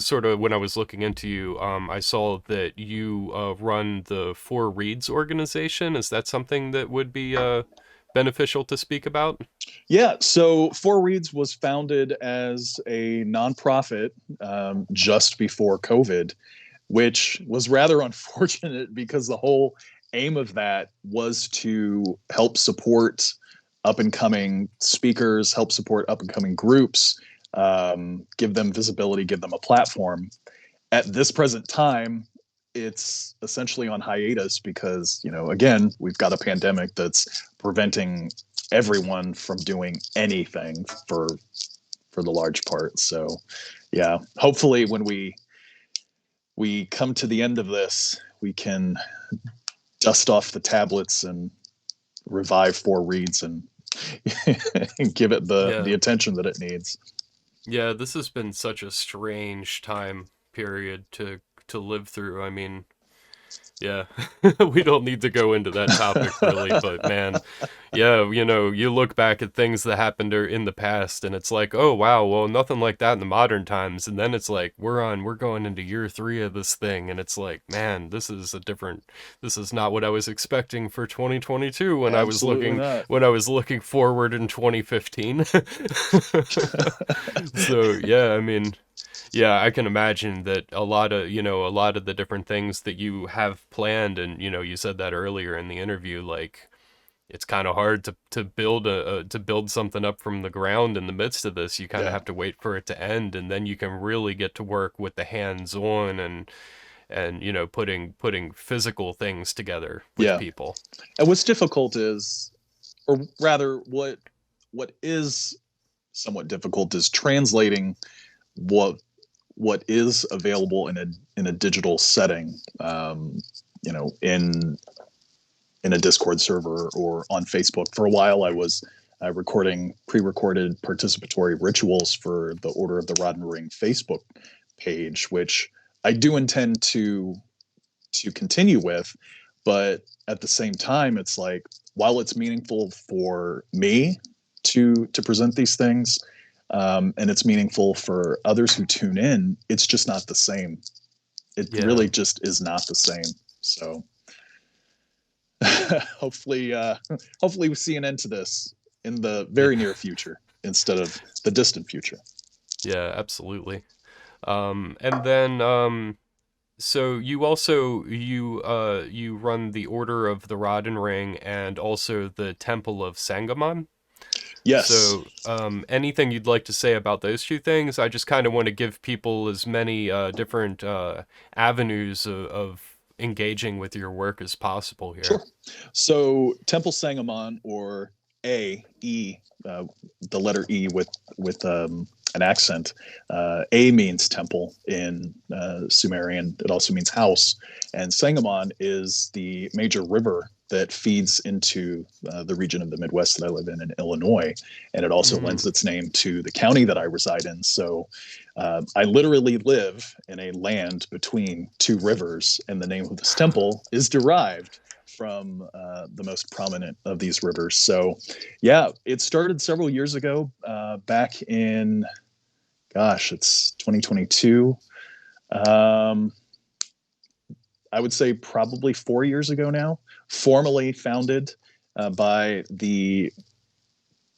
A: sort of when I was looking into you, I saw that you run the Four Reads organization. Is that something that would be beneficial to speak about?
B: Yeah, so Four Reads was founded as a nonprofit just before COVID, which was rather unfortunate because the whole aim of that was to help support up and coming speakers, help support up and coming groups, give them visibility, give them a platform. At this present time, it's essentially on hiatus because, again, we've got a pandemic that's preventing everyone from doing anything for the large part. So, yeah, hopefully when we come to the end of this, we can dust off the tablets and revive Four Reads and give it the
A: Yeah.
B: attention that it needs.
A: Yeah, this has been such a strange time period to live through. I mean, yeah, we don't need to go into that topic really, but man, yeah, you look back at things that happened in the past and it's like, oh wow, well, nothing like that in the modern times. And then it's like, we're going into year 3 of this thing. And it's like, man, this is not what I was expecting for 2022
B: Absolutely not.
A: when I was looking forward in 2015. So yeah, I mean, yeah, I can imagine that a lot of the different things that you have planned, and you said that earlier in the interview, like it's kind of hard to build to build something up from the ground in the midst of this. You kind of
B: Yeah.
A: have to wait for it to end, and then you can really get to work with the hands on and putting physical things together with
B: Yeah.
A: people.
B: And what's difficult is, or rather, what is somewhat difficult is translating what what is available in a digital setting, in a Discord server or on Facebook. For a while, I was recording pre-recorded participatory rituals for the Order of the Rodden Ring Facebook page, which I do intend to continue with, but at the same time, it's like while it's meaningful for me to present these things, and it's meaningful for others who tune in, it's just not the same. It
A: Yeah.
B: really just is not the same. So hopefully, hopefully we see an end to this in the
A: Yeah.
B: very near future instead of the distant future.
A: Yeah, absolutely. And then so you run the Order of the Rod and Ring and also the Temple of Sangamon.
B: Yes.
A: So anything you'd like to say about those two things? I just kind of want to give people as many different avenues of engaging with your work as possible here.
B: Sure. So Temple Sangamon, or E, the letter E with an accent. A means temple in Sumerian. It also means house. And Sangamon is the major river that feeds into the region of the Midwest that I live in Illinois. And it also
A: Mm,
B: lends its name to the county that I reside in. So I literally live in a land between two rivers, and the name of this temple is derived from the most prominent of these rivers. So, yeah, it started several years ago, back in, gosh, it's 2022. Um, I would say probably 4 years ago now, formally founded by the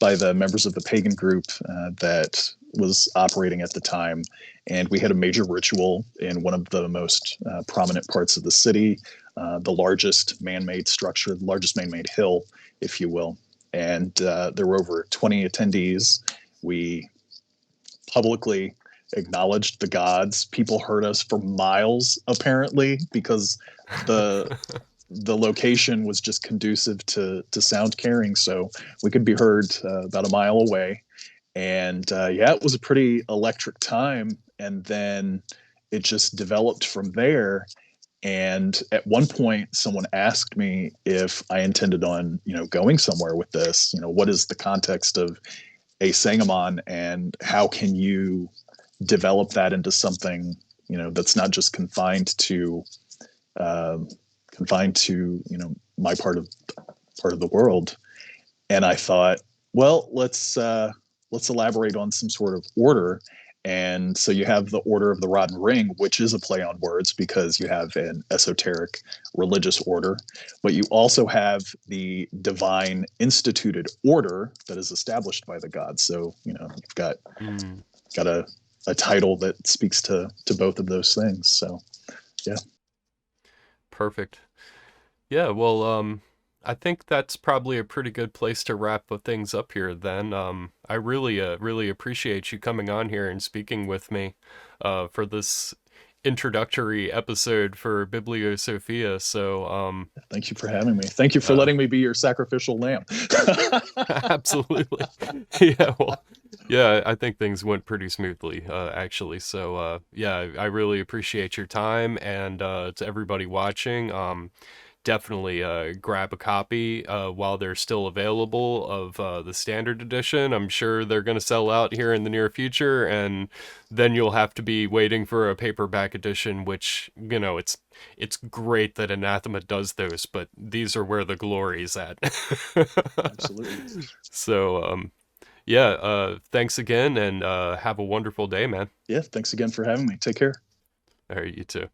B: members of the pagan group that was operating at the time. And we had a major ritual in one of the most prominent parts of the city, the largest man-made structure, the largest man-made hill, if you will. And there were over 20 attendees. We publicly acknowledged the gods. People heard us for miles, apparently, because the the location was just conducive to sound carrying, so we could be heard about a mile away. And yeah, it was a pretty electric time. And then it just developed from there. And at one point, someone asked me if I intended on, going somewhere with this. What is the context of a Sangamon, and how can you develop that into something, that's not just uh, confined to my part of the world. And I thought, well, let's elaborate on some sort of order. And so you have the Order of the Rod and Ring, which is a play on words because you have an esoteric religious order, but you also have the divine instituted order that is established by the gods. So you've
A: Mm,
B: got a title that speaks to both of those things. So yeah.
A: perfect. Yeah, well, I think that's probably a pretty good place to wrap things up here then. I really appreciate you coming on here and speaking with me for this introductory episode for BiblioSophia. So,
B: Thank you for having me. Thank you for
A: uh,
B: letting me be your sacrificial lamb.
A: absolutely. Yeah, well, yeah, I think things went pretty smoothly, actually. So, yeah, I really appreciate your time. And to everybody watching, definitely grab a copy while they're still available of the standard edition. I'm sure they're going to sell out here in the near future, and then you'll have to be waiting for a paperback edition, which, it's great that Anathema does those, but these are where the glory's at.
B: Absolutely.
A: So, yeah, thanks again, and have a wonderful day, man.
B: Yeah. Thanks again for having me. Take care.
A: All right, you too.